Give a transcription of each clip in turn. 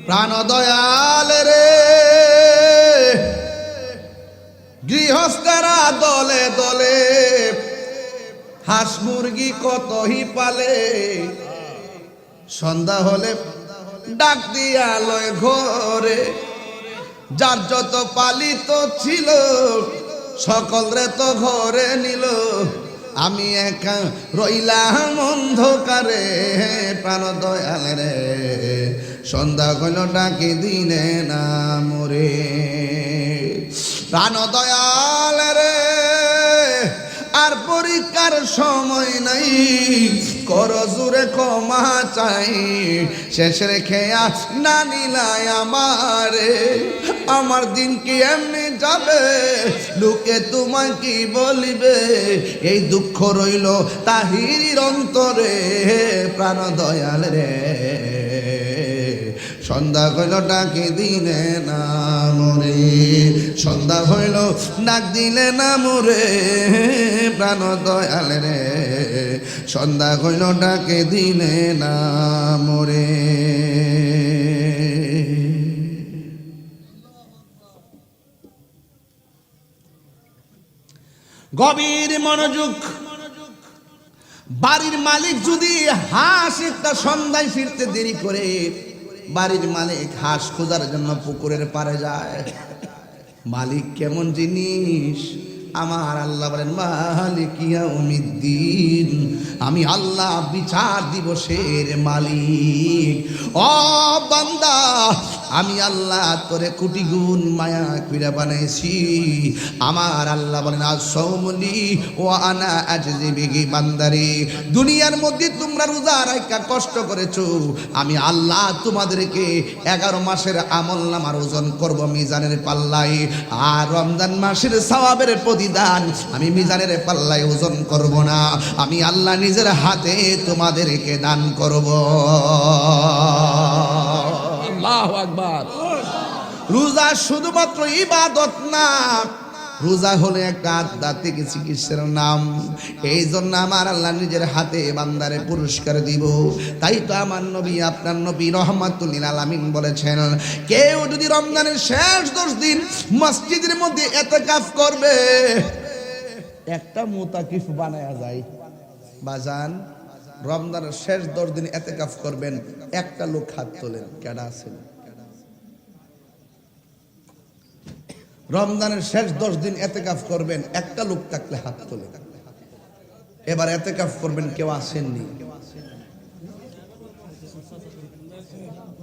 প্রাণ দয়াল রে গৃহস্থরা দলে দলে হাঁস মুরগি কতই পালে সন্ধ্যা হলে ডাক দিয়া লয় ঘরে যার যত পালিত ছিল সকলরে তো ঘরে নিল আমি একা রইলাম অন্ধকারে প্রাণ দয়াল রে সন্ধ্যা হইল ডাকি দিনে না মোরে প্রাণ দয়াল রে আর পরীক্ষার সময় নাই কর জুরে ক্ষমা চাই শেষ রেখে না নিলাই আমারে আমার দিন কি এমনি যাবে লোকে তোমায় কি বলিবে এই দুঃখ রইল তাহির অন্তরে প্রাণ দয়াল রে সন্ধ্যা হইল ডাকি দিলে না মোরে সন্ধ্যা হইল ডাক দিলে না মোরে প্রাণ দয়াল রে সন্ধ্যা হইল ডাকে দিলে না মোরে গভীর মনোযোগ বাড়ির মালিক যদি হাঁস একটা সন্ধ্যায় ফিরতে দেরি করে বাড়ির মালিক হাঁস খোঁজার জন্য পুকুরের পাড়ে যায় মালিক কেমন জিনিস আমার আল্লাহ বলেন মালিক ইয়াউমিদ্দিন আমি আল্লাহ বিচার দিবসের মালিক ও বান্দা আমি আল্লাহ তোরে কোটি গুণ মায়া কইরা বানাইছি আমার আল্লাহ বলেন আসৌমলি ও আনা আজজি বিহি বান্দারে দুনিয়ার মধ্যে তোমরা রোজা রাখা কষ্ট করেছো আমি আল্লাহ তোমাদেরকে 11 মাসের আমলনামার ওজন করব মিজানের পাল্লায় আর রমজান মাসের সওয়াবের প্রতিদান আমি মিজানের পাল্লায় ওজন করব না আমি আল্লাহ নিজের হাতে তোমাদেরকে দান করব আল্লাহু আকবার রোজা শুধুমাত্র ইবাদত না রোজা হলো একটা আধ্যাত্মিক চিকিৎসার নাম এই জন্য আমার আল্লাহ নিজের হাতে বান্দারে পুরস্কার দিব তাই তো আমার নবী আপনার নবী রহমাতুল লিল আলামিন বলেছেন কেউ যদি রমজানের শেষ 10 দিন মসজিদের মধ্যে ইতিকাফ করবে একটা মুতাকিফ বানায়া যায় বাজান রমজানের শেষ 10 দিন ইতিকাফ করবেন একটা লোক হাত তোলেন কেডা আছেন রমজানের শেষ 10 দিন ইতিকাফ করবেন একটা লোক থাকলে হাত তোলেন এবার ইতিকাফ করবেন কেউ আসেননি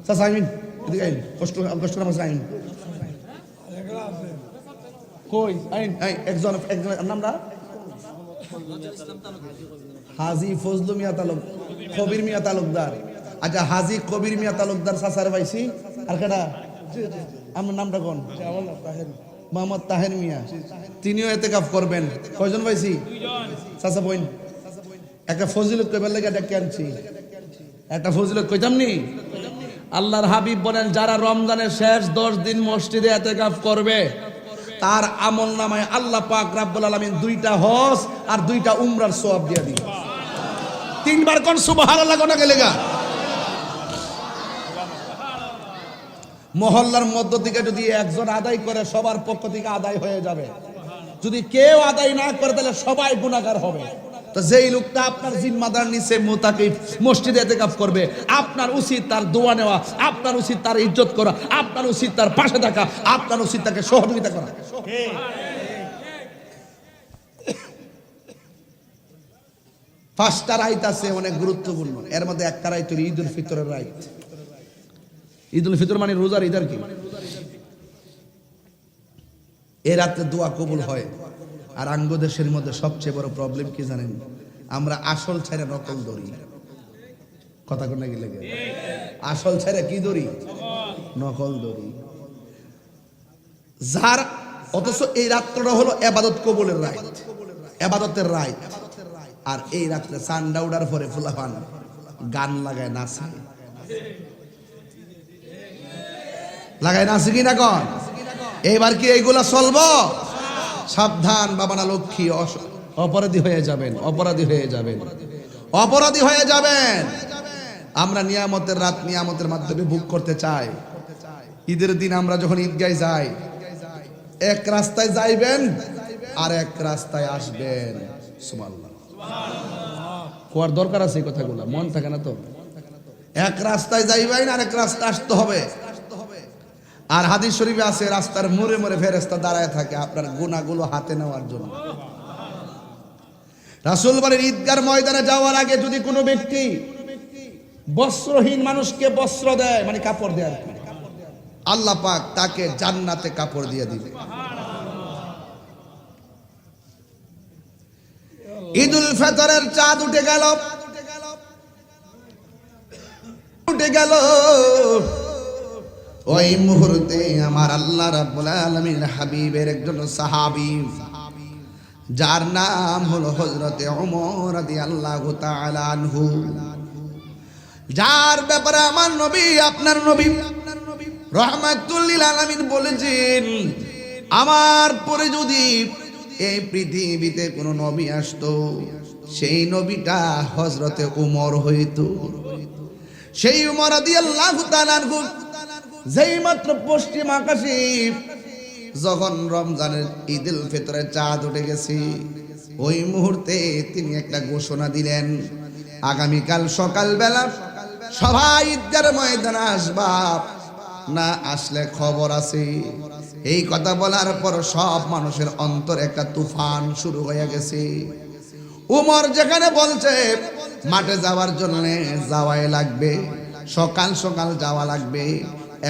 সাসাইন এদিকে আইন কষ্ট নামাজ আইন কই আইন একজন নামটা হাজী ফজলু মিয়া তালুক কবির মিয়া তালুকদার আচ্ছা হাজী কবির মিয়া তালুকদার সাসার পাইছি আর কেডা আমার নামটা কোন মোহাম্মদ তাহের মিয়া তিনিও ইতিকাফ করবেন কয়জন পাইছি চাচা বোন একটা ফজিলত কইবার লাগি ডেকে আনছি একটা ফজিলত কইতাম নি আল্লাহর হাবিব বলেন যারা রমজানের শেষ 10 দিন মসজিদে ইতিকাফ করবে তার আমলনামায় আল্লাহ পাক রব্বুল আলামিন 2টা হজ আর 2টা উমরার সওয়াব দিয়ে দিবেন 3 বার কোন সুবহানাল্লাহ কোনা গেলেগা মহল্লার মধ্য থেকে যদি একজন আদায় করে সবার পক্ষ থেকে আদায় হয়ে যাবে যদি কেউ আদায় না করে তাহলে সবাই গুনাহগার হবে তো যেই লোকটা আপনার জিম্মাদার নিচে মুতাকিফ মসজিদে ইতিকাফ করবে আপনার উচিত তার দোয়া নেওয়া আপনার উচিত তার ইজ্জত করা আপনার উচিত তার পাশে থাকা আপনার উচিত তাকে সহযোগিতা করা পাঁচটা রাইত আছে অনেক গুরুত্বপূর্ণ এর মধ্যে একটা রাইত হলো ঈদুল ফিতরের রাইত ঈদুল ফিতর মানে রোজার ঈদ আর কি এই রাতে দোয়া কবুল হয় আর আঙ্গ দেশের মধ্যে সবচেয়ে বড় প্রবলেম কি জানেন আমরা আসল ছেড়ে নকল ধরি কথা কোন গেলে আসল ছেড়ে কি ধরি নকল ধরি যার অথচ এই রাতটা হলো ইবাদত কবুলের রাত ইবাদতের রাত আর এই রাতে চাঁদা উড়ার পরে ফুলাফান গান লাগায় নাচে লাগায় নাচে কি না কন এইবার কি এইগুলা চলবো সাবধান বাবানা লক্ষ্মী অপরাধী হয়ে যাবেন অপরাধী হয়ে যাবেন অপরাধী হয়ে যাবেন আমরা নিয়ামতের রাত নিয়ামতের মাধ্যমে ভোগ করতে চাই ঈদের দিন আমরা যখন ঈদগায় যাই, এক রাস্তায় যাইবেন আর এক রাস্তায় আসবেন। সুবহানাল্লাহ, কোয়ার দরকার আছে এই কথাগুলো, মন থাকে না তো। এক রাস্তায় যাইবেন আর এক রাস্তায় আসতে হবে। আর হাদিস শরীফে আছে রাস্তার মোড়ে মোড়ে ফেরেশতা দাঁড়ায় থাকে আপনার গুনাহগুলো হাতে নেওয়ার জন্য। রাসূল বলেন ঈদগার ময়দানে যাওয়ার আগে যদি কোনো ব্যক্তি বস্ত্রহীন মানুষকে বস্ত্র দেয়, মানে কাপড় দেয় আর কি, আল্লাহ পাক তাকে জান্নাতে কাপড় দিয়ে দিবে। ঈদুল ফিতরের চাঁদ উঠে গেল, উঠে গেল। ওই মুহূর্তে আমার আল্লাহ রাব্বুল আলামিন হাবিবের একজন সাহাবী, যার নাম হলো হযরতে ওমর রাদিয়াল্লাহু তাআলা আনহু, যার ব্যাপারে আমার নবী, আপনার নবী রাহমাতুল লিল আলামিন বলেছেন, আমার পরে যদি এই পৃথিবীতে কোনো নবী আসতো, সেই নবীটা হযরতে ওমর হইতো। সেই ওমর রাদিয়াল্লাহু তাআলা আনহু যেই মাত্র পশ্চিম আকাশে যখন রমজানের ঈদুল ফিতরের চাঁদ উঠে গেছে, ওই মুহূর্তে তিনি একটা ঘোষণা দিলেন, আগামীকাল সকালবেলা সবাই ঈদগার ময়দানে আসবা, না আসলে খবর আছে। এই কথা বলার পর সব মানুষের অন্তরে একটা তুফান শুরু হয়ে গেছে। উমর যেখানে বলছে মাঠে যাওয়ার জন্য যাওয়াই লাগবে, সকাল সকাল যাওয়া লাগবে,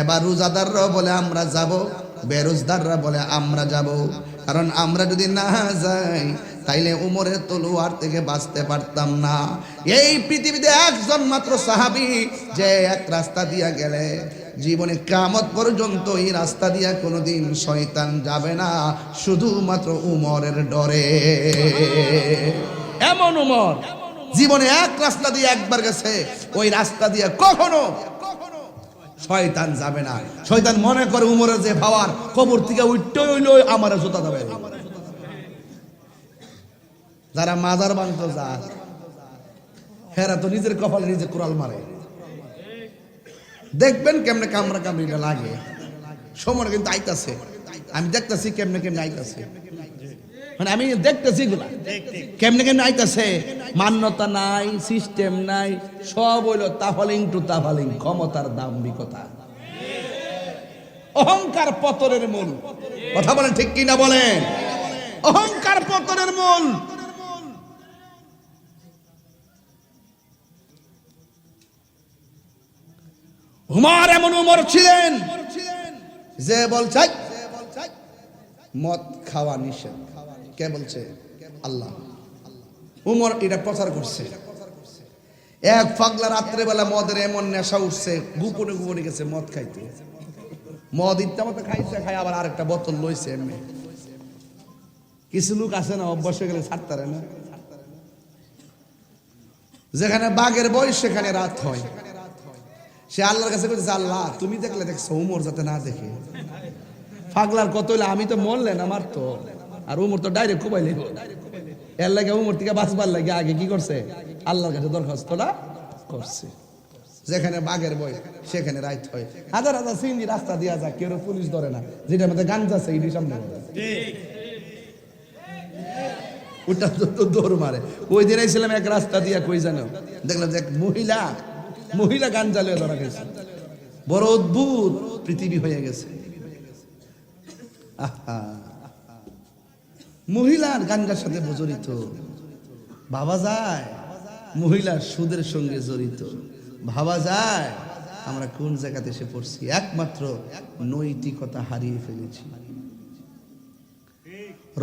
এবার রোজাদাররা বলে আমরা যাব, বেরোজদাররা বলে আমরা যাব। কারণ আমরা যদি না যাই তাইলে উমরের তলোয়ার থেকে বাঁচতে পারতাম না। এই পৃথিবীতে একজন মাত্র সাহাবী যে এক রাস্তা দিয়া গেলে জীবনে কিয়ামত পর্যন্ত এই রাস্তা দিয়া কোনোদিন শয়তান যাবে না, শুধুমাত্র উমরের ডরে। এমন উমর জীবনে এক রাস্তা দিয়ে একবার গেছে, ওই রাস্তা দিয়ে কখনো শয়তান যাবে না। শয়তান মনে করে উমরের যে পাওয়ার, কবর থেকে উঠতে হইলো আমার জুতা দেবে। যারা মাজার বাংতো যায় হেরা তো নিজের কপালে নিজে কুড়াল মারে। দেখবেন কেমনে কামড়া কামড়িটা লাগে, সময় কিন্তু আইতাছে, আমি দেখতেছি কেমনে কেমনে আইতাছে, মানে আমি দেখতেছি কেমনে কেমনে আইতাছে। মান্যতা নাই, সিস্টেম নাই, সব হইল তাফালিং টু তাফালিং, ক্ষমতার দাম্ভিকতা, অহংকার পতনের মূল। কথা বলেন ঠিক কিনা বলেন? অহংকার পতনের মূল। উমর এমন উমর ছিলেন যে বলছে মদ খাওয়া নিষেধ। কে বলছে? আল্লাহ। উমর এটা প্রচার করছে। এক পাগলা রাত্রে বেলা মদের এমন নেশা উঠছে, গোপনে গোপনে গেছে মদ খাইতে। মদ ইচ্ছা মতো খাইছে, খাই আবার আরেকটা বোতল লইছে এমনি। কিছু লোক আছে না, অভ্যাস হয়ে গেলে ছাড়তে পারে না। যেখানে বাঘের বয়স সেখানে রাত হয়। সে আল্লাহর কাছে বলছে, আল্লাহ তুমি দেখলে দেখছো, উমর যাতে না দেখে। পাগলার কত হইলে আমি তো মরলেন আমার তো, আর উমর তো ডাইরেক্ট কোবাই লেগে। এর লাগে উমর থেকে বাঁচবার লাগে আগে কি করছে? আল্লাহর কাছে দরখাস্তটা করছে। যেখানে বাঘের বই সেখানে রাইত হয়। হাজার হাজার সিন্দি রাস্তা দিয়া যায়, কেউ পুলিশ ধরে না, যেটা মধ্যে গাঞ্জা আছে এটি সামনে ওটা তো দৌড় মারে। ওই দিন ছিলাম এক রাস্তা দিয়া, কই জানো, দেখলাম যে এক মহিলা গাঞ্জা লিয়ে ধরা গেছে। বড় অদ্ভুত পৃথিবী হয়ে গেছে। মহিলার গাঞ্জার সাথে জড়িত, ভাবা যায় মহিলা সুদের সঙ্গে জড়িত, ভাবা যায় আমরা কোন জায়গাতে এসে পড়ছি। একমাত্র নৈতিকতা হারিয়ে ফেলেছি।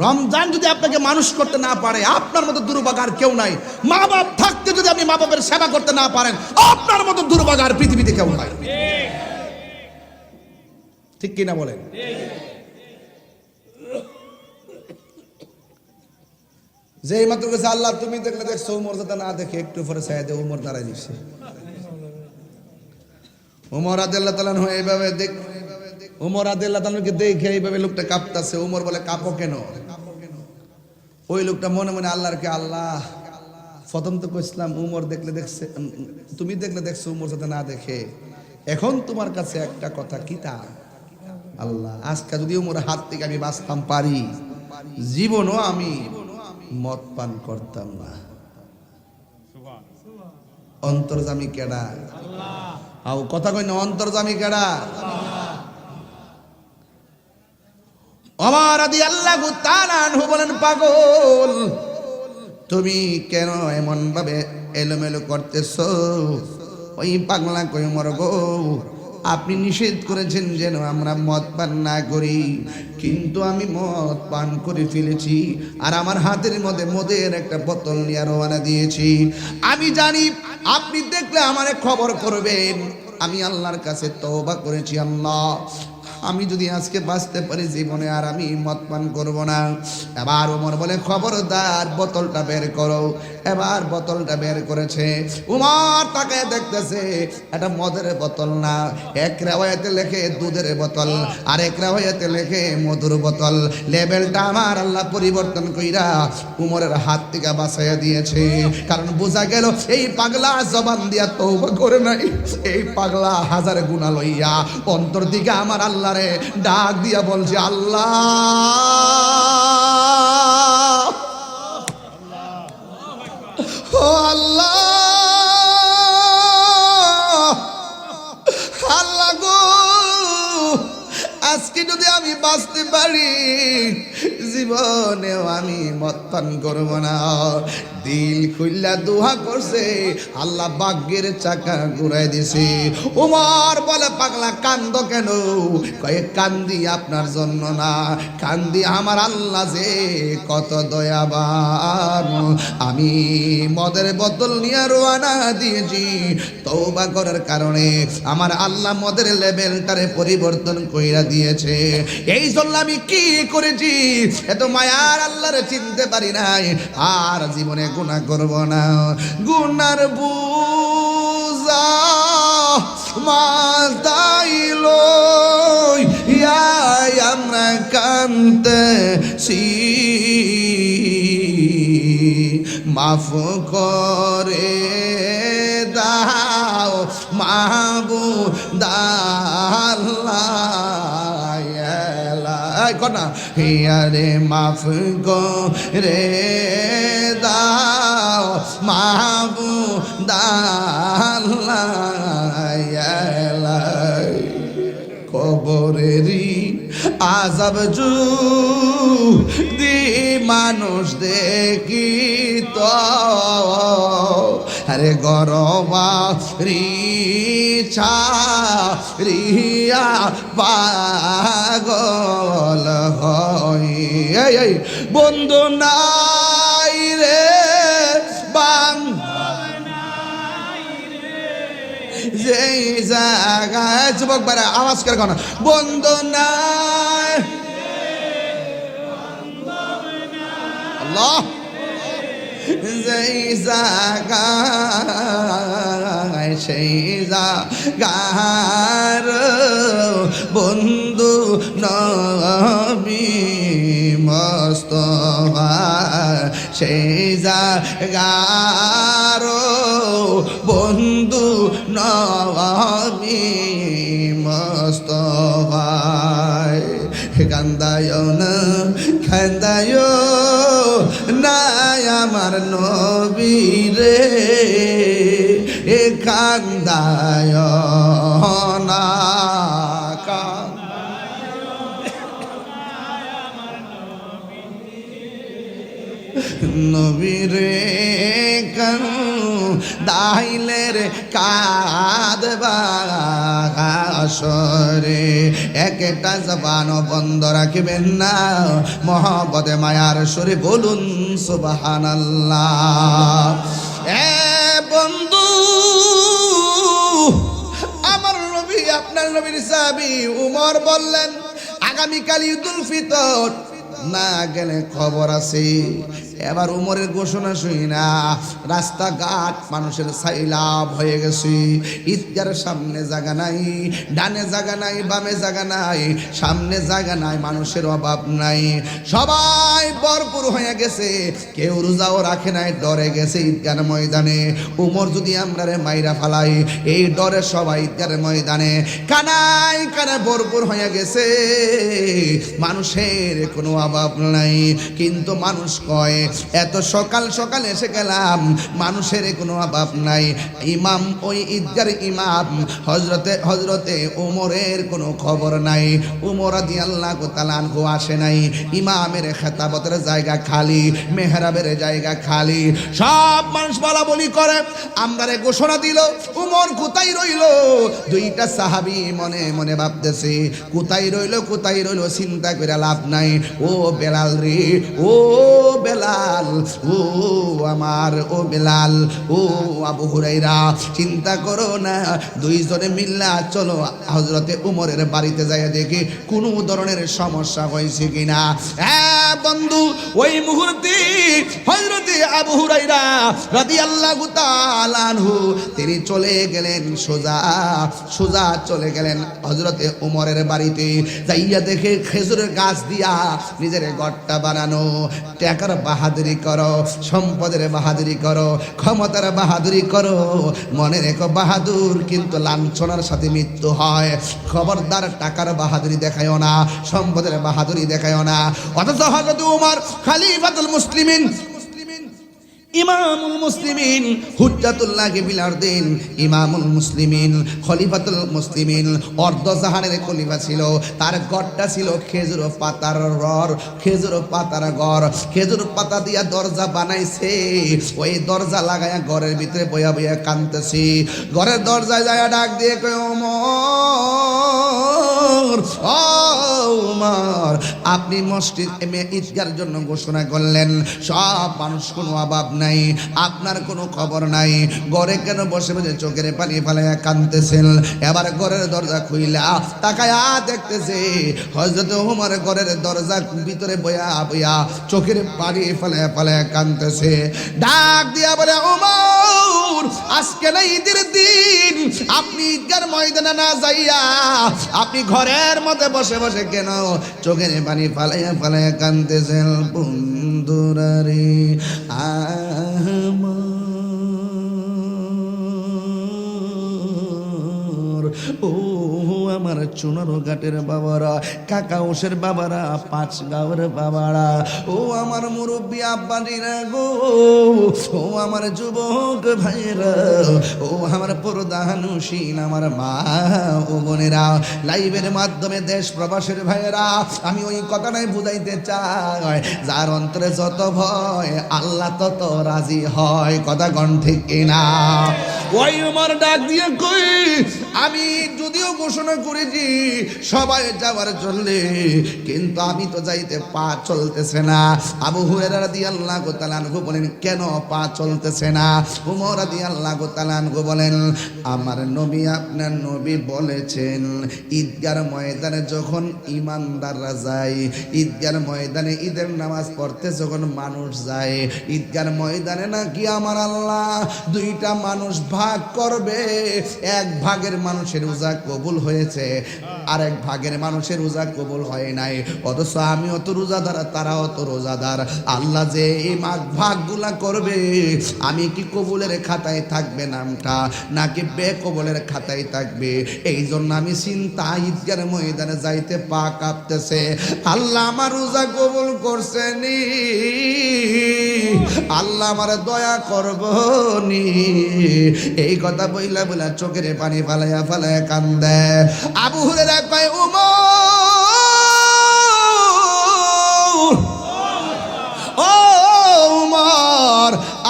রমজান যদি আপনাকে মানুষ করতে না পারে, আপনার মতো দুর্ভাগার কেউ নাই। মা বাপ থাকতে যদি আপনি মা বাপের সেবা করতে না পারেন, আপনার মতো দুর্ভাগার পৃথিবীতে কেউ নাই। ঠিক কিনা বলেন? যে মাত্র গেছে আল্লাহ তুমি দেখলে দেখছো, উমর যাতে না দেখে, একটু পরে সাইদে উমর দাঁড়ায় নিচ্ছে। উমর রাদিয়াল্লাহু তাআলা এইভাবে দেখ, উমর রাদিয়াল্লাহু তাআলাকে দেখে এইভাবে লোকটা কাঁপতাছে। উমর বলে, কাঁপো কেন? ওই লোকটা মনে মনে আল্লাহর কে, আল্লাহ প্রথম তো কইছিলাম উমর দেখলে দেখছে, তুমি দেখলে দেখছো উমর যাতে না দেখে, এখন তোমার কাছে একটা কথা, কিতা আল্লাহ আজকে যদি ওমর হাত থেকে আমি বাঁচতাম পারি, জীবনও আমি মদ পান করতাম না। অন্তর্জামী কেডা? আও কথা কই না, অন্তর্জামী কেডা? ওমর রাদিয়াল্লাহু তাআলা আনহু বলেন, পাগল তুমি কেন এমন ভাবে এলোমেলো করতেছো? ওই পাগলা কই ওমর গো, আপনি নিষেধ করেছেন যেন আমরা মদ পান না করি, কিন্তু আমি মদ পান করে ফেলেছি, আর আমার হাতের মধ্যে মদের একটা বোতল নিয়ে রওনা দিয়েছি। আমি জানি আপনি দেখলে আমারে খবর করবেন। আমি আল্লাহর কাছে তওবা করেছি, আল্লাহ আমি যদি আজকে বাঁচতে পারি জীবনে আর আমি মদ পান করবো না। এবার ওমর বলে, খবরদার বোতলটা বের করো। এবার বোতলটা বের করেছে। উমর তাকে দেখতেছে, এটা মদের বোতল না, এক রেওয়ায়েতে লেখে দুধের বোতল, আর এক রেওয়ায়েতে লেখে মধুর বোতল। লেবেলটা আমার আল্লাহ পরিবর্তন কইরা উমরের হাত থেকে বাঁচাইয়া দিয়েছে। কারণ বোঝা গেল এই পাগলা জবান দিয়া তওবা করে নাই, এই পাগলা হাজার গুনাহ লইয়া অন্তর দিকে আমার আল্লাহ রে ডাক দিয়া বলছে, আল্লাহ ও আল্লাহ, আল্লাহ গো আজকে যদি আমি বাঁচতে পারি জীবনেও আমি মদ পান করব না। দিল খুললা দোয়া করছে, আল্লাহ ভাগ্যের চাকা ঘুরাই দিছে। ওমর বলে, পাগলা কান্দ কেন? কয়ে কান্দি আপনার জন্য না, কান্দি আমার আল্লাহ যে কত দয়াবান। আমি মদের বোতল নিয়ে রওনা দিয়েছি, তওবা করার কারণে আমার আল্লাহ মদের লেভেলটারে পরিবর্তন কইরা দিয়েছে। এই জন্য আমি কি করেছি, এত মায়ার আল্লাহরে চিনতে পারি নাই, আর জীবনে গুনাহ করব না। গুনার বুঝা মাথাইলো আমরা কান্দেছি, মাফ করে দাও মাহবুব আল্লাহ কনা হিয়ারে, মাফ করে দাও মাহবুব আল্লাহ। কবরেরই আযাব যদি মানুষ দেখি তো, আরে গরবা রিছা রিয়া পাগল হয়। এই বন্ধু নাই রে বাং যেই জায়গায়, যুবক বারা আওয়াজ করে কোন বন্ধু নাই, আল্লাহ যেই জায়গায় সেই জায়গার বন্ধু নবী মুস্তাফা, সেই জায়গার বন্ধু নবী মুস্তাফা। কান্দায় না কান্দায় না আমার নবী রে, এ কান্দায় না নবী রে, কান দাইলে রে কাঁদবা আসরে। একটা জবান বন্ধ রাখবেন না, মহব্বতে মায়ার সুরে বলুন সুবহানাল্লাহ। এ বন্ধু আমার নবী, আপনার নবীর সাহাবী উমর বললেন, আগামীকাল ঈদুল ফিতর, না গেলে খবর আছে এবার উমরের ঘোষণা শুই না, রাস্তাঘাট মানুষের সাইলাব হয়ে গেছে। ঈদগার সামনে জায়গা নাই, ডানে জায়গা নাই, বামে জায়গা নাই, সামনে জায়গা নাই, মানুষের অভাব নাই, সবাই ভরপুর হয়ে গেছে। কেউ রোজাও রাখে নাই, ডরে গেছে ঈদগার ময়দানে। উমর যদি আমরা মাইরা ফালাই, এই ডরে সবাই ঈদগার ময়দানে কানায় কানায় ভরপুর হয়ে গেছে, মানুষের কোনো অভাব নাই। কিন্তু মানুষ কয় এত সকাল সকাল এসে গেলাম, মানুষের কোনো অভাব নাই। ইমাম, ওই ঈদগার ইমাম হজরতে উমরের কোনো খবর নাই। উমর রাদিয়াল্লাহু তাআলা আনহু আসে নাই। ইমামের খেতাবতের জায়গা খালি, মেহরাবের জায়গা খালি, সব মানুষ বলা বলি করে। আমরারে ঘোষণা দিল, উমর কোথায় রইল? দুইটা সাহাবী মনে মনে ভাবতেছে কোথায় রইল, কোথায় রইল, চিন্তা করে লাভ নাই। ও বেলাল রে, ও বেলাল, ও আমার ও বেলাল, ও আবু হুরাইরা, চিন্তা করো না, দুইজনে মিল্লা চলো হযরতে উমরের বাড়িতে যাই দেখি কোনো ধরনের সমস্যা হয়েছে কিনা। হ্যাঁ বন্ধু, ওই মুহূর্তে হযরতে আবু হুরাইরা রাদিয়াল্লাহু তাআলা আনহু তিনি চলে গেলেন, সোজা চলে গেলেন হযরতে উমরের বাড়িতে। যাইয়া দেখে খেজুরের গাছ দিয়া নিজের ঘরটা বানানো। টাকার বাহাদুরি করো, সম্পদের বাহাদুরি করো, ক্ষমতার বাহাদুরি করো, মনে রেখো বাহাদুর কিন্তু লাঞ্ছনার সাথে মৃত্যু হয়। খবরদার টাকার বাহাদুরি দেখায়ও না, সম্পদের বাহাদুরি দেখায়ও না। অথচ হযরত উমর খলিফাতুল মুসলিমিন, ইমামুল মুসলিমিন, হুজ্জাতুল্লাহ বিল আরদিন, ইমামুল মুসলিমিন, খলিফাতুল মুসলিমিন, অর্ধজাহানের খলিফা ছিল। তার ঘরটা ছিল খেজুর পাতার ঘর, খেজুর পাতার ঘর, খেজুর পাতা দিয়া দরজা বানাইছে। ওই দরজা লাগায়া ঘরের ভিতরে বইয়া বইয়া কাঁদতেছি। ঘরের দরজায় যায় ডাক দিয়ে কয়, ওমর, ও ওমর, আপনি মসজিদ ঈদগার জন্য ঘোষণা করলেন, সব মানুষ, কোনো অভাব নাই, আপনার কোনো খবর নাই, ঘরে কেন বসে বসে চোখের পানি ফালাইয়া কাঁদতেছেন? এবার ঘরের দরজা খুইলা তাকায়া দেখতেছে হযরত ওমর ঘরের দরজা ভিতরে বইয়া বইয়া চোখের পানি ফালাইয়া ফালাইয়া কাঁদতেছে। ডাক দিয়া বলে, ওমর, আজকে না ঈদের দিন, আপনি ঈদগার ময়দানে না যাইয়া আপনি ঘরের মধ্যে বসে বসে কেন চোখের পানি ফালাইয়া ফালাইয়া কাঁদতেছেন? বন্ধুরা রে, ও আমার চুনারো ঘাটের বাবারা, কাকাউশের বাবারা, পাঁচ গাঁওয়ের বাবারা, ও আমার মুরব্বী আব্বাজিরা গো, ও আমার যুবক ভাইরা, ও আমার পর্দানুশীল আমার মা ও বোনেরা, লাইভের মাধ্যমে দেশ প্রবাসের ভাইয়েরা, আমি ওই কথাটাই বুঝাইতে চাই, যার অন্তরে যত ভয় আল্লাহ তত রাজি হয়। কথা কোন ঠিক কিনা? ওই আমার ডাক দিয়ে কই, আমি যদিও ঘোষণা করেছি সবাই যাওয়ার জন্য, কিন্তু আমি তো যাইতে পা চলতেছে না। আবু হুরায়রা রাদিয়াল্লাহু তাআলা আনহু বলেন, কেন পা চলতেছে না? উমর রাদিয়াল্লাহু তাআলা আনহু বলেন, আমার নবী, আপনার নবী বলেছেন ঈদগার ময়দানে যখন ইমানদাররা যায়, ঈদগার ময়দানে ঈদের নামাজ পড়তে যখন মানুষ যায়, ঈদগার ময়দানে নাকি আমার আল্লাহ দুইটা মানুষ ভাগ করবে। এক ভাগের মানুষের রোজা কবুল হয়েছে, আরেক ভাগের মানুষের রোজা কবুল হয় নাই। অথচ আমিও তো রোজাদার, তারাও তো রোজাদার। আল্লাহ যে এই ভাগগুলা করবে, আমি কি কবুলের খাতায় থাকবে নামটা, নাকি বেকবুলের খাতায় থাকবে? এই জন্য আমি চিন্তা, ঈদগার ময়দানে যাইতে পা কাঁপতেছে। আল্লাহ আমার রোজা কবুল করছে নি, আল্লাহ আমার দয়া করব নি, এই কথা বইলা বইলা চোখের পানি ফালাইয়া ফালাইয়া কান্দে। আবু হুরায়রা কয়, ওমর,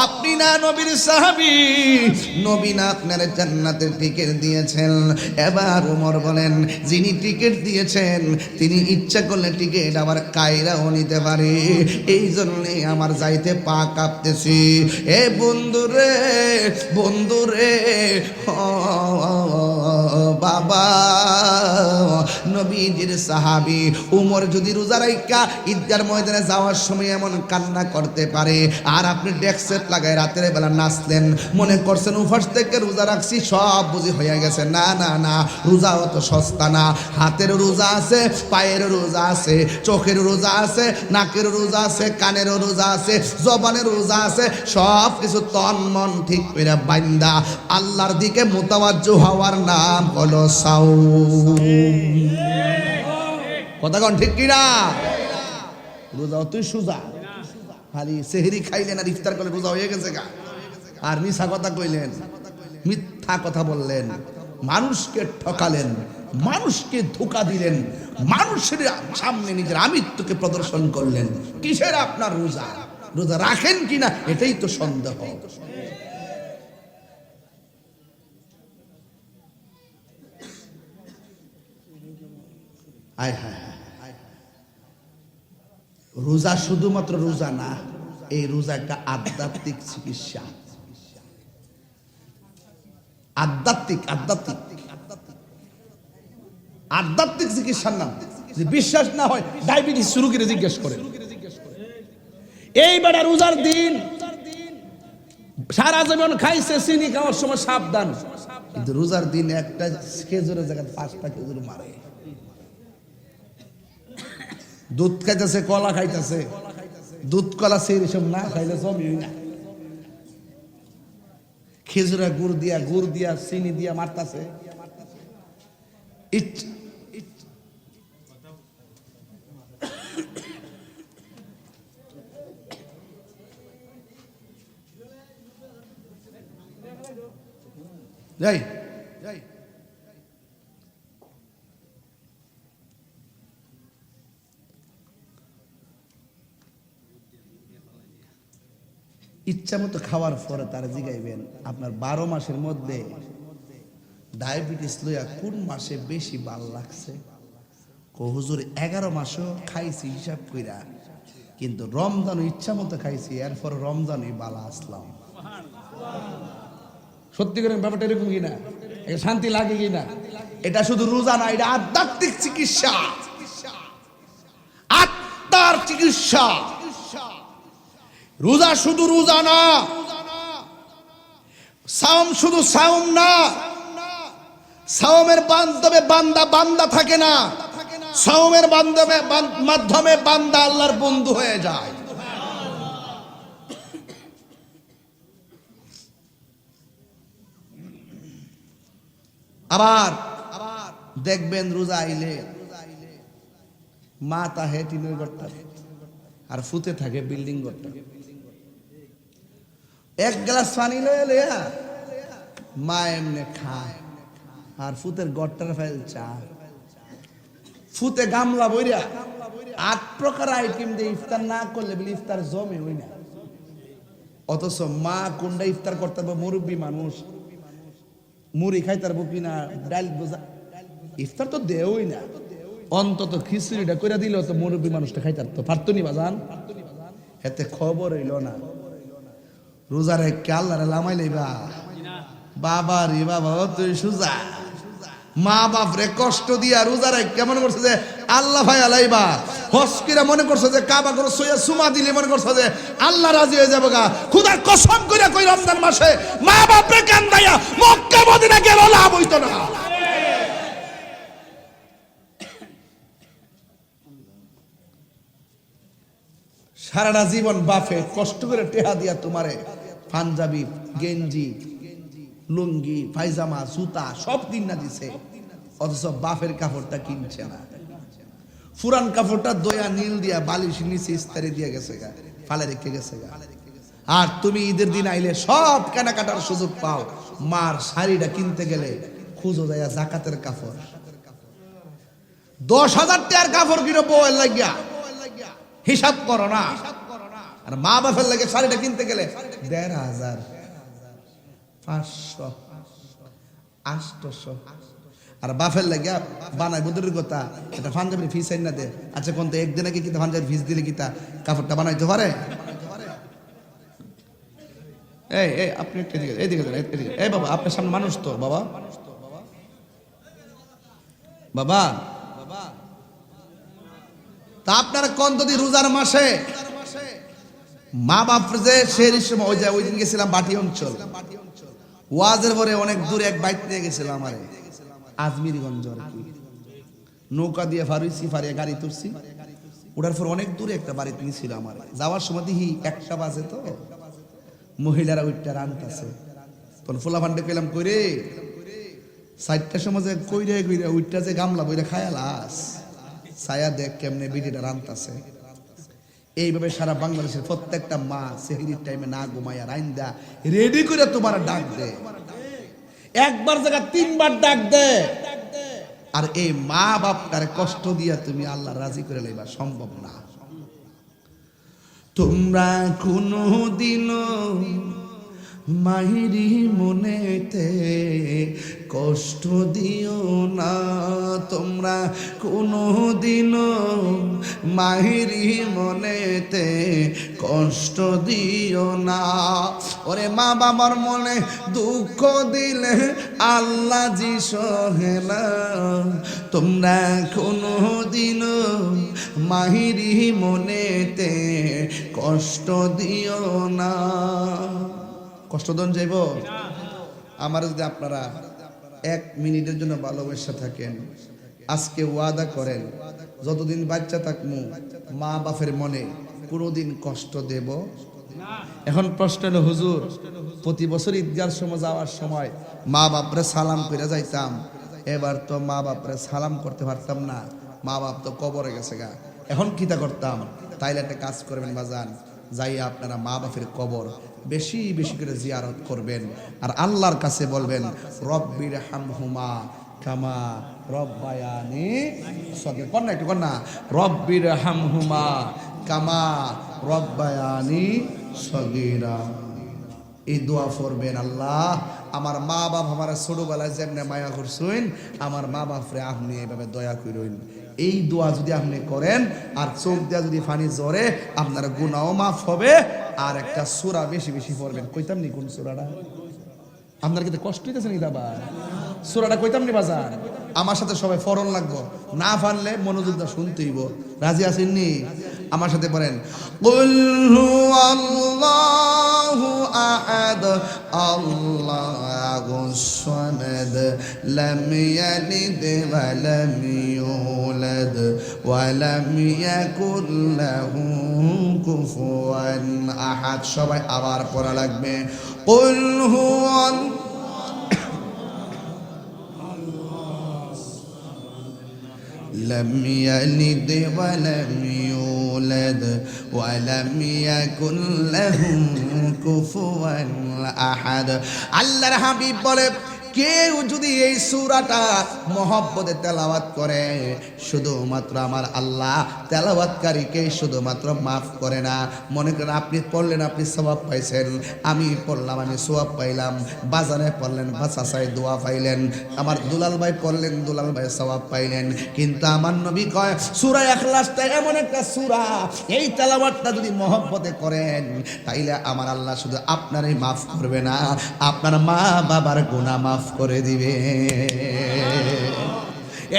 আপনি না নবীর সাহাবী, নবী না আপনার জান্নাতের টিকিট দিয়েছেন? এবার ওমর বলেন, যিনি টিকিট দিয়েছেন তিনি ইচ্ছা করলে টিকিট আবার কায়রাও নিতে পারে, এই জন্যে আমার যাইতে পা কাঁপতেছি। এ বন্ধুরে, বন্ধুরে, বাবা, নবীজির সাহাবী উমর যদি রোজা রাইখা ঈদগার ময়দানে যাওয়ার সময় এমন কান্না করতে পারে, আর আপনি ডেক্সেট লাগায় রাতের বেলা নাচলেন, মনে করছেন উপাস থেকে রোজা রাখছি সব বুঝি হয়ে গেছে। না না না, রোজা অত সস্তা না। হাতের রোজা আছে, পায়ের রোজা আছে, চোখের রোজা আছে, নাকের রোজা আছে, কানের রোজা আছে, জবানের রোজা আছে, সব কিছু তন মন ঠিক করে বাইন্দা আল্লাহর দিকে মুতাওয়াজ্জু হওয়ার নাম হলো সাওম। কথা কোন ঠিক কিনা? রোজা অতই সোজা, খালি সেহরি খাইলেন আর ইফতার করলে রোজা হয়ে গেছে গা। আর মিছা কথা কইলেন, মিথ্যা কথা বললেন, মানুষকে ঠকালেন, মানুষকে ধোঁকা দিলেন, মানুষের সামনে নিজের আমিত্বকে প্রদর্শন করলেন। কিসের আপনার রোজা? রোজা রাখেন কিনা এটাই তো সন্দেহ। আয় হায়, রোজা শুধুমাত্র রোজা না, এই রোজা একটা আধ্যাত্মিক চিকিৎসা। আধ্যাত্মিক আধ্যাত্মিক আধ্যাত্মিক চিকিৎসার নাম। যদি বিশ্বাস না হয় ডায়াবেটিস রোগীকে জিজ্ঞেস করেন। এই বেটা রোজার দিন সারা জীবন খাইছে, চিনি খাওয়ার সময় সাবধান, কিন্তু রোজার দিন একটা খেজুরের জায়গায় 5টা খেজুর মারে। দুধ খাইতেছে, কলা খাইতেছে, দুধ কলা সেই সব না খাইলে জমি না। খেজুরা গুড় দিয়া চিনি দিয়া মারতাছে। যাই ইচ্ছা মতো খাওয়ার পরে তারা জিগাইবেন আপনার 12 মাসের মধ্যে ডায়াবেটিস লইয়া কোন মাসে বেশি ভাল লাগছে? হুজুর 11 মাসও খাইছি হিসাব কইরা, কিন্তু রমজানও ইচ্ছা মতো খাইছি, এরপর রমজানই বালা আসলাম। সত্যি করে ব্যাপারটা এরকম কিনা? শান্তি লাগে কিনা? এটা শুধু রোজা না, এটা আধ্যাত্মিক চিকিৎসা, আত্মার চিকিৎসা। রোজা শুধু রোজা না, সাওম শুধু সাওম না। সাওমের মাধ্যমে বান্দা বান্দা থাকে না, সাওমের মাধ্যমে বান্দা আল্লাহর বন্ধু হয়ে যায়। আবার দেখবেন রোজা আইলে মা তাহে টিনের ঘরটা আর ফুতে থাকে বিল্ডিং ঘরটা। এক গ্লাস পানি লইয়া মা এমনি খায় আর ফুতের গড়টার ফেল চা। ফুতে গামলা বইরা 8 প্রকার আইটেম দিয়ে ইফতার না করলে বলে ইফতার জমে হই না। অথচ মা কোনটা ইফতার করতে পারবে? মুরব্বী মানুষ, মুড়ি খাইতে পারবো কিনা, ডাল বোঝা, ইফতার তো দেওই না। অন্তত খিচুড়িটা করে দিলেও তো মুরব্বী মানুষটা খাইতে পারতো নি বাজান। এতে খবর হইল না। রোজার কে আল্লাহরে লামাই লইবা বাবা রে বাবা, তুই সুজা মা বাপ রে কষ্ট দিয়া রোজার কেমন করছে যে আল্লাহ ভাই আলাইবা। হসকিরা মনে করছে যে কাবা করে সইয়া সুমা দিলে মনে করছে যে আল্লাহ রাজি হয়ে যাবে গা। খুদার কসম কইরা কই রমজান মাসে মা বাপ রে কান্দাইয়া মক্কা মদিনা গেল লাভ হইতো না। সারাটা জীবন বাপে কষ্ট করে টেহা দিয়া তোমারে পাঞ্জাবি, গেঞ্জি, লুঙ্গি, পায়জামা, জুতা সব কিনা দিছে, অথচ বাপের কাপড়টা কিনছে না। পুরান কাপড়টা দয়া নীল দিয়া বালিশ নিচে ইস্তারি দিয়ে গেছে গা, ফালে রেখে গেছে গা। আর তুমি ঈদের দিন আইলে সব কেনাকাটার সুযোগ পাও। মার শাড়িটা কিনতে গেলে খুঁজো যায় জাকাতের কাপড়, 10,000 টাকার কাপড় কিনো বউয়ের লাগিয়া, হিসাব করো না। আর মা বাপের লাগে শাড়িটা কিনতে গেলে 1,500, 500, 800। আর বাপের লাগে বানায় বুধুরের কথা এটা পাঞ্জাবির ফিস আইন না দে। আচ্ছা কোন তো একদিন আগে কিতা পাঞ্জাবির ফিস দিলে কিতা কাপড়টা বানাইতে পারে? এই আপনি এইদিকে যান, এইদিকে। এই বাবা আপনার সামনে মানুষ তো বাবা, বাবা তা আপনারা কোন যদি রোজার মাসে মা বাপ যে সেই সময় ওই দিন গেছিলাম বাটি অঞ্চল, ওয়াজের পরে অনেক দূরে এক বাইক নিয়ে গেছিলাম আমারে আজমিরগঞ্জ আর কি, নৌকা দিয়ে ফারুইছি, ফারিয়া গাড়ি তুলছি, ওটার পর অনেক দূরে একটা বাড়িতে নিয়েছিল আমার। যাওয়ার সময় দেখি 1টা বাজে, তো মহিলারা ওইটা রান্তাছে, তখন ফোলা ফান্ডে কইলাম কইরে 4টার সময় যে কইরে কইরে ওইটা যে গামলা বইরা খায়ালাস ছায়া দেখ কেমনে বিটিটা রান্তাছে। এইভাবে সারা বাংলাদেশের প্রত্যেকটা মা সেহরির টাইমে না ঘুমাইয়া রাইন্দা রেডি করে তোমার ডাক দে, একবার জায়গা 3বার ডাক দে। আর এই মা বাপটার কষ্ট দিয়া তুমি আল্লাহ রাজি করে লইবা সম্ভব না। তোমরা কোনো দিনও মাহিরি মনেতে কষ্ট দিও না, তোমরা কোনো দিনও মাহিরি মনেতে কষ্ট দিও না। ওরে মা বাবার মনে দুঃখ দিলে আল্লাহ জি সহে না, তোমরা কোনো দিনও মাহিরি মনেতে কষ্ট দিও না। কষ্ট দন যাইব। আমার যদি আপনারা 1 মিনিটের জন্য ভালোবাসা থাকেন, আজকে ওয়াদা করেন যতদিন বাচ্চা থাকমু মা বাপের মনে কোনোদিন কষ্ট দেব না। এখন প্রশ্ন হলো হুজুর, প্রতি বছর ঈদগার সময় যাওয়ার সময় মা বাপরে সালাম করে যাইতাম, এবার তো মা বাপরে সালাম করতে পারতাম না, মা বাপ তো কবরে গেছে গা, এখন কিতা করতাম? তাইলে একটা কাজ করবেন বাজান, যাইয়া আপনারা মা বাপের কবর বেশি বেশি করে জিয়ারত করবেন, আর আল্লাহর কাছে বলবেন রব্বির হামহুমা কামা রব্বায়ানি সগীরা। কন্যা একটু কন্যা, রব্বির হামহুমা কামা রব্বায়ানি সগীরা। এই দোয়া করবেন, আল্লাহ আমার মা বাপ আমার ছোটবেলায় যেমনে মায়া করছেন, আমার মা বাপরে আপনি এইভাবে দয়া করেন। এই দোয়া যদি আপনি করেন আর চোখ দিয়া যদি পানি ঝরে, আপনার গুনাহও মাফ হবে। আর একটা সূরা বেশি বেশি পড়বেন। কইতাম নি কোন সূরাটা? আপনার কিন্তু কষ্ট হইতেছে নাকি দাবা? সূরাটা কইতাম নি বাজার? আমার সাথে সবাই ফরন লাগবো, না পারলে মনোযোগ দিয়ে শুনতেইব। রাজি আছেন নি? আমার সাথে পড়েন, কুল হুয়াল্লাহু আহাদ আল্লাহুস সামাদ লাম ইয়ালিদ ওয়া লাম ইউলাদ ওয়া লাম ইয়াকুল লাহু কুফুয়ান আহাদ। সবাই আবার পড়া লাগবে, কুল হুয়াল لم يلد ولم يولد ولم يكن له كفوا أحد। আল্লাহর হাবিব বলে, কেউ যদি এই সূরাটা মহব্বতে তেলাওয়াত করে, শুধুমাত্র আমার আল্লাহ তেলাওয়াতকারীকে শুধুমাত্র মাফ করে না। মনে করেন আপনি পড়লেন, আপনি সওয়াব পাইছেন, আমি পড়লাম, আমি সওয়াব পাইলাম, বাজারে পড়লেন, বাসাসাই দোয়া পাইলেন, আমার দুলাল ভাই পড়লেন, দুলাল ভাই সওয়াব পাইলেন। কিন্তু আমার নবী কয় সূরা ইখলাসটা এমন একটা সূরা, এই তেলাওয়াতটা যদি মহব্বতে করেন, তাইলে আমার আল্লাহ শুধু আপনারই মাফ করবে না, আপনার মা বাবার গুনাহ মাফ করে দিবে।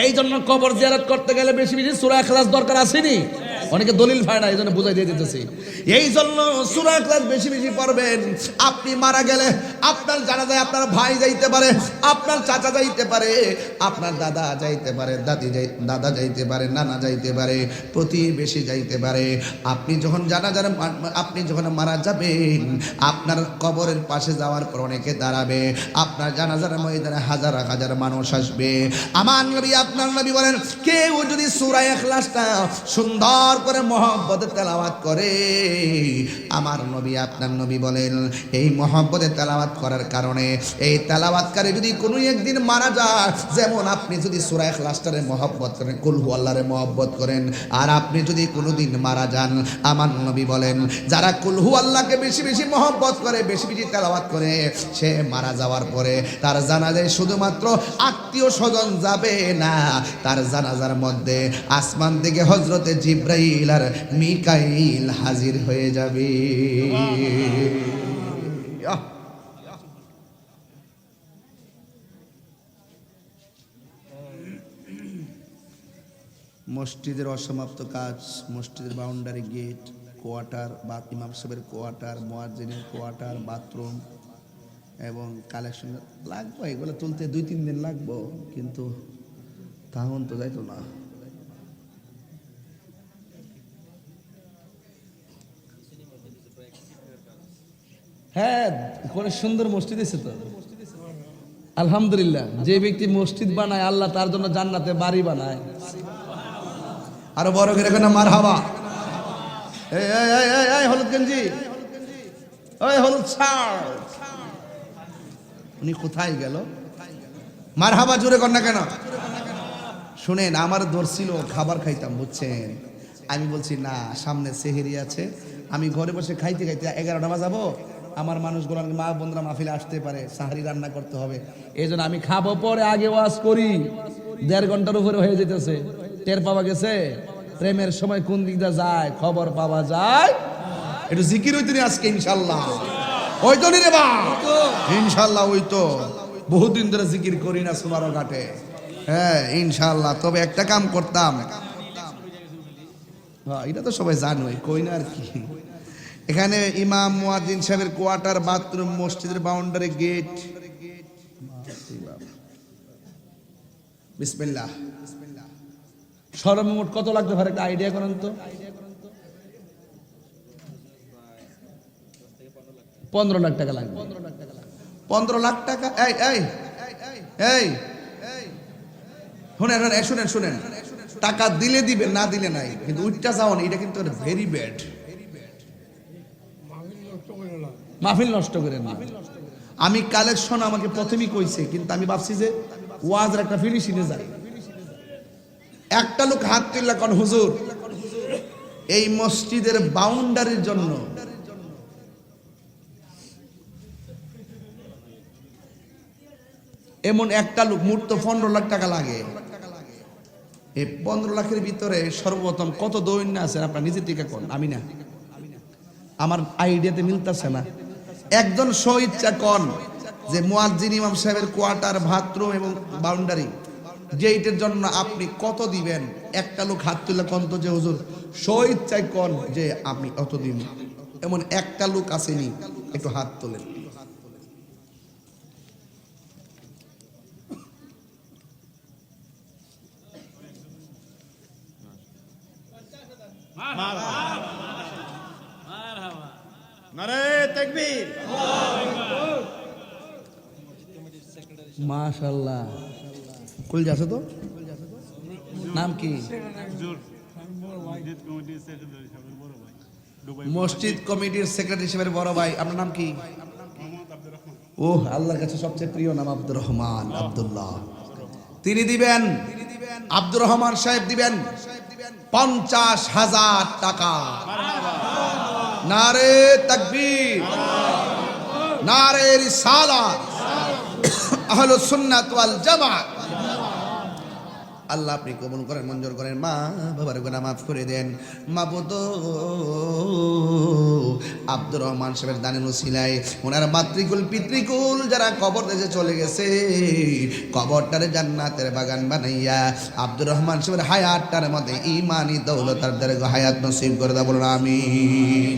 এই জন্য কবর জিয়ারত করতে গেলে বেশি বেশি সূরা ইখলাস দরকার আসেনি? অনেকে দলিল পায় না, এই জন্য বুঝাই দিয়ে দিতেছি। এই জন্য সূরা ইখলাস বেশি বেশি পড়বেন। আপনি মারা গেলে আপনার জানাজায় আপনার ভাই যাইতে পারে, আপনার চাচা যাইতে পারে, আপনার দাদা যাইতে পারে, দাদা যাইতে পারে, নানা যাইতে পারে, প্রতিবেশী যাইতে পারে। আপনি যখন আপনি যখন মারা যাবেন, আপনার কবরের পাশে যাওয়ার পর অনেকে দাঁড়াবে, আপনার জানাজার ময়দানে হাজার হাজার মানুষ আসবে। আমার নবী, আপনার নবী বলেন, কেউ যদি সূরা ইখলাসটা সুন্দর করে মহব্বতে তেলাওয়াত করে, আমার নবী, আপনার নবী বলেন, এই মহব্বতে তেলাওয়াত করার কারণে এই তেলাওয়াতকারী যদি কোনো একদিন মারা যায়, যেমন আপনি যদি সূরা ইখলাসটারে মহব্বত করেন, কুল হুয়াল্লাহরে মহব্বত করেন, আর আপনি যদি কোনোদিন মারা যান, আমার নবী বলেন, যারা কুল হুয়াল্লাহকে বেশি বেশি মহব্বত করে, বেশি বেশি তেলাওয়াত করে, সে মারা যাওয়ার পরে তার জানাজায় শুধুমাত্র আত্মীয় স্বজন যাবে না, তার জানাজার মধ্যে আসমান থেকে হযরতে জিবরাইল আর মিকাইল হাজির হয়ে যাবে। মসজিদের অসমাপ্ত কাজ, মসজিদের বাউন্ডারি গেট, কোয়ার্টার বা ইমাম সাহেবের কোয়ার্টার, মুয়াজ্জিনের কোয়ার্টার, বাথরুম এবং কালেকশন লাগবে। এগুলো তুলতে 2-3 দিন লাগবো, কিন্তু তাহন তো যাইতো না। হ্যাঁ, করে সুন্দর মসজিদ এসে তো আলহামদুলিল্লাহ। যে ব্যক্তি মসজিদ বানায় আল্লাহ তার জন্য জান্নাতে বাড়ি বানায়। আরো বড় করে না মারহাবা। এই হলুদ গঞ্জি, ওই হলুদ শার্ট, উনি কোথায় গেল? মারহাবা জোরে কর না কেন? শুনেন, আমার ধরছিল খাবার খাইতাম, বুঝছেন? আমি বলছি না, সামনে সেহেরি আছে, আমি ঘরে বসে খাইতে খাইতে 11টা বাজাবো, আমার মানুষগুলো মা বোনরা মাহফিলে আসতে পারে, সাহারি রান্না করতে হবে, এই জন্য আমি খাবো পরে আগে ওয়াজ করি। 1.5 ঘন্টার উপরে হয়ে যেতেছে। টের পাওয়া গেছে প্রেমের সময় কোন দিক দিয়ে যায়, খবর পাওয়া যায়। একটু জিকির হইতে নি আজকে ইনশাল্লাহ, ওই তো নি রে বা ইনশাল্লাহ, ওই তো বহুদিন ধরে জিকির করি না সুমারো ঘাটে। হ্যাঁ ইনশাল্লাহ। তবে একটা কাম করতাম, এটা তো সবাই জানোই, কই না আর কি। এখানে ইমাম মুয়াজ্জিন সাহেবের কোয়ার্টার, বাথরুম, মসজিদের বাউন্ডারি গেট। বিসমিল্লাহ। সর্বমোট কত লাগতে পারে একটা আইডিয়া করেন তো? 15 লাখ টাকা লাগবে। 15 লাখ টাকা? এই এই এই শুনেন শুনেন, টাকা দিলে দিবেন, না দিলে নাই, কিন্তু উইটটা যাও না, এটা কিন্তু ভেরি ব্যাড। মাহফিল নষ্ট করেন না। আমি কালেকশন আমাকে প্রথমেই কইছে, কিন্তু আমি ভাবছি যে ওয়াজের একটা ফিনিশিংয়ে যায়। একটা লোক হাত তুললা কোন হুজুর এই মসজিদের বাউন্ডারির জন্য এমন একটা লোক, মোট তো 15 লাখ টাকা লাগে। এই 15 লাখের ভিতরে সর্বপ্রথম কত দৈন্য আছেন আপনার নিজে থেকে কোন, আমি না, আমার আইডিয়াতে মিলতেছে না। একজন স্বইচ্ছা কোন যে মুয়াজ্জিন ইমাম সাহেবের কোয়ার্টার, বাথরুম এবং বাউন্ডারি, যেইটার জন্য আপনি কত দিবেন? একটা লোক হাত তুলে কোন তো যে হুজুর স্বইচ্ছায় কোন যে আমি অত দিব। এমন একটা লোক আসেনি, একটু হাত তোলেন। মাশাআল্লাহ, কুল যাচ্ছে তো। নাম কি? মসজিদ কমিটির সেক্রেটারি হিসেবে বড় ভাই। আপনার নাম কি? ওহ, আল্লাহর কাছে সবচেয়ে প্রিয় নাম আব্দুর রহমান, আব্দুল্লাহ। তিনি দিবেন, আব্দুর রহমান সাহেব দিবেন 50,000 টাকা। নারে তাকবীর, নারে রিসালাত, আহলুস সুন্নাত ওয়াল জামাত। আল্লাহ আপনি কবুল করেন, মঞ্জুর করেন। মা বাবার গুনাহ মাফ করে দেন। মাবুদ, আব্দুর রহমান সাহেবের দানের উসিলায় ওনার মাতৃকুল পিতৃকুল যারা কবর দেশে চলে গেছে, কবরটারে জান্নাতের বাগান বানাইয়া আব্দুর রহমান সাহেবের হায়াতটার মধ্যে ঈমানি দৌলতার দীর্ঘ হায়াত নসিব করে দাও, বলুন আমিন।